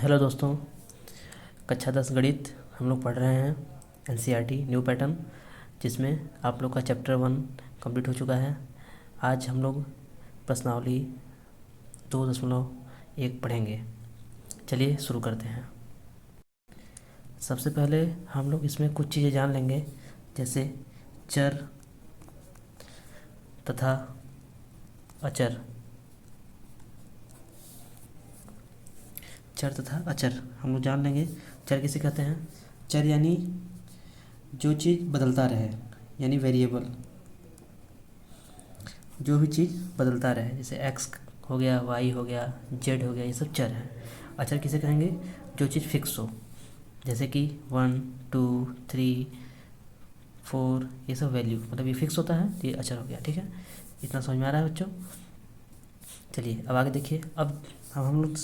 Hello दोस्तों, कक्षा 10 गणित हम लोग पढ़ रहे हैं एनसीईआरटी न्यू पैटर्न, जिसमें आप लोग का चैप्टर 1 कंप्लीट हो चुका है। आज हम लोग प्रश्नावली 2.1 पढ़ेंगे। चलिए शुरू करते हैं। सबसे पहले हम लोग इसमें कुछ चीज़ें जान लेंगे, जैसे चर तथा अचर। चर तथा अचर हम लोग जान लेंगे। चर किसे कहते हैं? चर यानी जो चीज़ बदलता रहे, यानी वेरिएबल, जो भी चीज़ बदलता रहे, जैसे एक्स हो गया, वाई हो गया, जेड हो गया, ये सब चर हैं। अचर किसे कहेंगे? जो चीज़ फिक्स हो, जैसे कि 1 2 3 4, ये सब वैल्यू, मतलब ये फिक्स होता है तो ये अचर हो गया। ठीक है, इतना समझ में आ रहा है बच्चों? चलिए अब आगे देखिए। अब हम लोग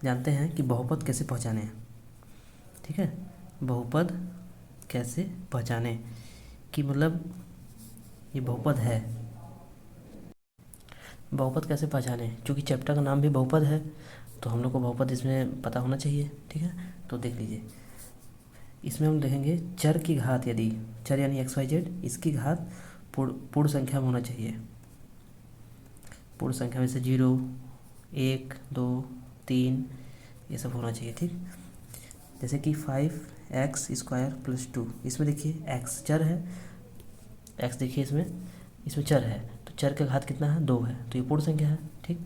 जानते हैं कि बहुपद कैसे पहचाने हैं। ठीक है, बहुपद कैसे पहचाने कि मतलब ये बहुपद है। बहुपद कैसे पहचाने, क्योंकि चैप्टर का नाम भी बहुपद है, तो हम लोग को बहुपद इसमें पता होना चाहिए। ठीक है, तो देख लीजिए। इसमें हम देखेंगे चर की घात, यदि चर यानी एक्स वाई जेड, इसकी घात पूर्ण संख्या में होना चाहिए। पूर्ण संख्या में से 0 1 2 3 ये सब होना चाहिए। ठीक, जैसे कि 5x² + 2, इसमें देखिए एक्स चर है, एक्स देखिए इसमें चर है, तो चर का घात कितना है? 2 है, तो ये पूर्ण संख्या है। ठीक,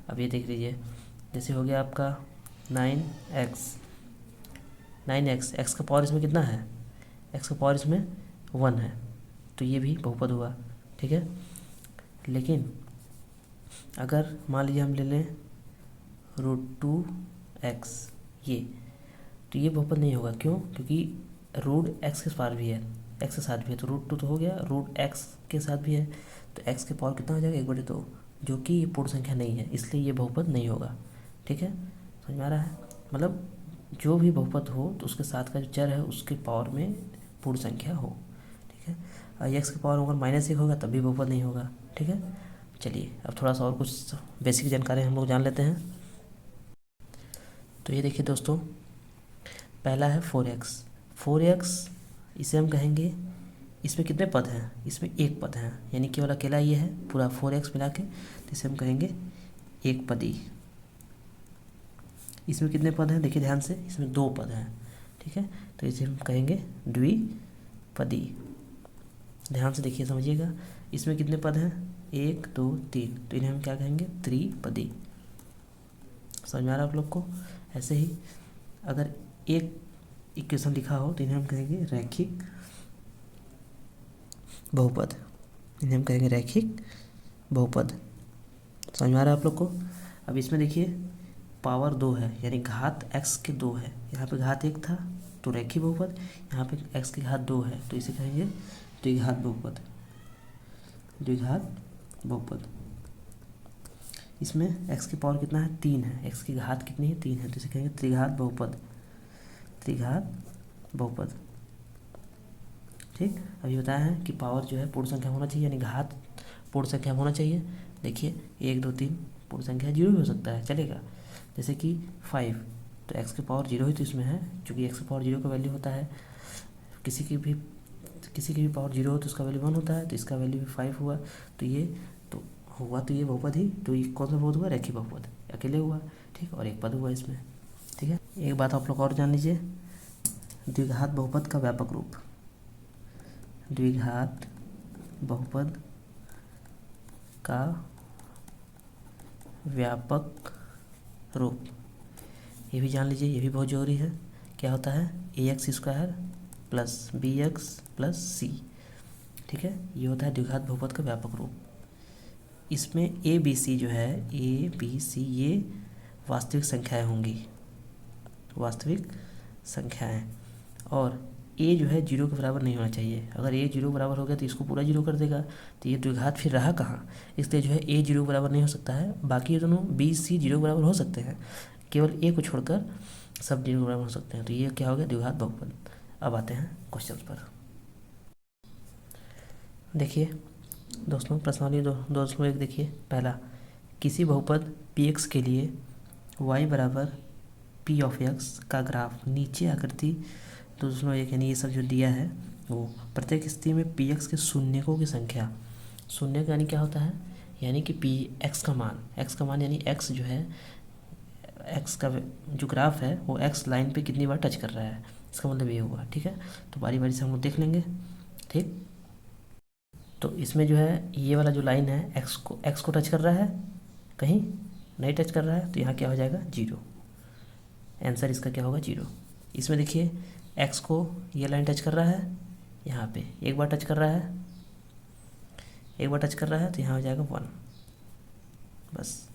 अब ये देख लीजिए, जैसे हो गया आपका 9x, एक्स का पावर इसमें कितना है? एक्स का पावर इसमें 1 है, तो ये भी बहुपद हुआ। ठीक है, लेकिन अगर मान लीजिए हम ले लें √2x, ये तो ये बहुपद नहीं होगा। क्यों? क्योंकि रूट एक्स के पार भी है, एक्स के साथ भी है, तो √2 तो हो गया, रूट एक्स के साथ भी है, तो एक्स के पावर कितना हो जाएगा? 1/2, जो कि ये पूर्ण संख्या नहीं है, इसलिए ये बहुपद नहीं होगा। ठीक है, समझ में आ रहा है? मतलब जो भी बहुपद हो तो उसके साथ का जो चर है उसके पावर में पूर्ण संख्या हो। ठीक है, और एक्स के पावर अगर -1 होगा तब भी बहुपद नहीं होगा। ठीक है, चलिए अब थोड़ा सा और कुछ बेसिक जानकारी हम लोग जान लेते हैं। तो ये देखिए दोस्तों, पहला है 4x। इसे हम कहेंगे, इसमें कितने पद हैं? इसमें एक पद है, यानी केवल अकेला ये है, पूरा 4x मिला के, तो इसे हम कहेंगे एक पदी। इसमें कितने पद हैं? देखिए ध्यान से, इसमें 2 पद हैं। ठीक है, तो इसे हम कहेंगे द्विपदी। ध्यान से देखिए, समझिएगा, इसमें कितने पद हैं? 1 2 3, तो इन्हें हम क्या कहेंगे? त्रिपदी। समझ में आ रहा है आप लोग को? ऐसे ही अगर एक इक्वेशन लिखा हो तो इन्हें हम कहेंगे रैखिक बहुपद। इन्हें हम कहेंगे रैखिक बहुपद। समझ में आ रहा है आप लोग को? अब इसमें देखिए पावर 2 है, यानी घात x के 2 है। यहाँ पे घात 1 था तो रैखिक बहुपद, यहाँ पे x की घात 2 है तो इसे कहेंगे द्विघात बहुपद। द्विघात बहुपद। इसमें x की पावर कितना है? 3 है, x की घात कितनी है? 3 है, तो इसे कहेंगे त्रिघात बहुपद। त्रिघात बहुपद। ठीक, अभी बताया है कि पावर जो है पूर्ण संख्या होना चाहिए, यानी घात पूर्ण संख्या होना चाहिए। देखिए 1 2 3 पूर्ण संख्या 0 भी हो सकता है, चलेगा। जैसे कि 5, तो x की पावर 0 ही तो इसमें है, क्योंकि x की पावर 0 का वैल्यू होता है। किसी की भी पावर 0 हो तो उसका वैल्यू 1 होता है, तो इसका वैल्यू भी 5 हुआ, तो ये तो हुआ, तो ये बहुपद ही, तो ये कौन सा बहुपद हुआ? रैखिक बहुपद, अकेले हुआ। ठीक, और एक पद हुआ इसमें। ठीक है, एक बात आप लोग और जान लीजिए, द्विघात बहुपद का व्यापक रूप। द्विघात बहुपद का व्यापक रूप, ये भी जान लीजिए, ये भी बहुत जरूरी है। क्या होता है? ax² + bx + c। ठीक है, ये होता है द्विघात बहुपद का व्यापक रूप। इसमें a b c जो है, a b c ये वास्तविक संख्याएं होंगी, वास्तविक संख्याएं। और a जो है 0 के बराबर नहीं होना चाहिए। अगर a 0 के बराबर हो गया तो इसको पूरा 0 कर देगा, तो ये द्विघात फिर रहा कहाँ? इसलिए जो है a 0 के बराबर नहीं हो सकता है। बाकी ये दोनों b c 0 के बराबर हो सकते हैं, केवल a को छोड़कर सब 0 के बराबर हो सकते हैं। तो ये क्या हो गया? द्विघात बहुपद। अब आते हैं क्वेश्चन पर। देखिए दोस्तों, प्रश्नावली 2.1 देखिए। पहला, किसी बहुपद px के लिए y बराबर पी ऑफ एक्स का ग्राफ नीचे आकृति 2.1 यानी ये सब जो दिया है वो प्रत्येक स्थिति में पी एक्स के शून्यकों की संख्या, शून्य का यानी क्या होता है, यानी कि पी एक्स का मान यानी एक्स जो है, एक्स का जो ग्राफ है वो एक्स लाइन पे कितनी बार टच कर रहा है, इसका मतलब ये हुआ। ठीक है, तो बारी बारी से हम लोग देख लेंगे। ठीक, तो इसमें जो है ये वाला जो लाइन है एक्स को टच कर रहा है, कहीं नहीं टच कर रहा है, तो यहाँ क्या हो जाएगा 0। आंसर इसका क्या होगा 0। इसमें देखिए एक्स को ये लाइन टच कर रहा है, यहाँ पे एक बार टच कर रहा है, तो यहाँ हो जाएगा 1 बस।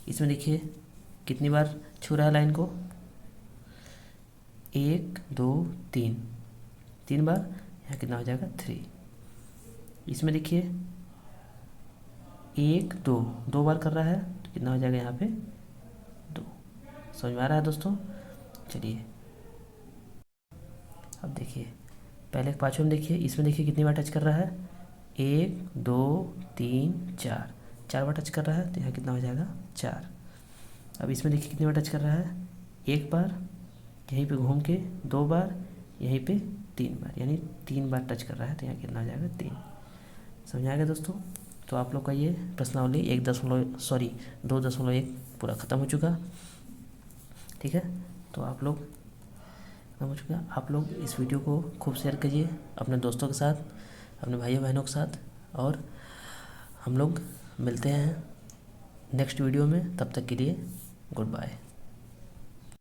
इसमें देखिए कितनी बार छू रहा है लाइन को, 1 2 3, 3 बार, यहाँ कितना हो जाएगा 3। इसमें देखिए 1 2, 2 बार कर रहा है, तो कितना हो जाएगा यहाँ पे 2। समझ में आ रहा है दोस्तों? चलिए अब देखिए पहले पाँचवें में देखिए, इसमें देखिए कितनी बार टच कर रहा है, 1 2 3 4, 4 बार टच कर रहा है, तो यहाँ कितना हो जाएगा 4। अब इसमें देखिए कितनी बार टच कर रहा है, 1 बार, यहीं पे घूम के 2 बार, यहीं पे 3 बार, यानी 3 बार टच कर रहा है, तो यहाँ कितना हो जाएगा 3। समझ आ गया दोस्तों? तो आप लोग का ये प्रश्नावली 2.1 पूरा ख़त्म हो चुका। ठीक है, तो आप लोग खत्म हो चुका। आप लोग इस वीडियो को खूब शेयर कीजिए अपने दोस्तों के साथ, अपने भाइयों बहनों के साथ, और हम लोग मिलते हैं नेक्स्ट वीडियो में। तब तक के लिए गुड बाय।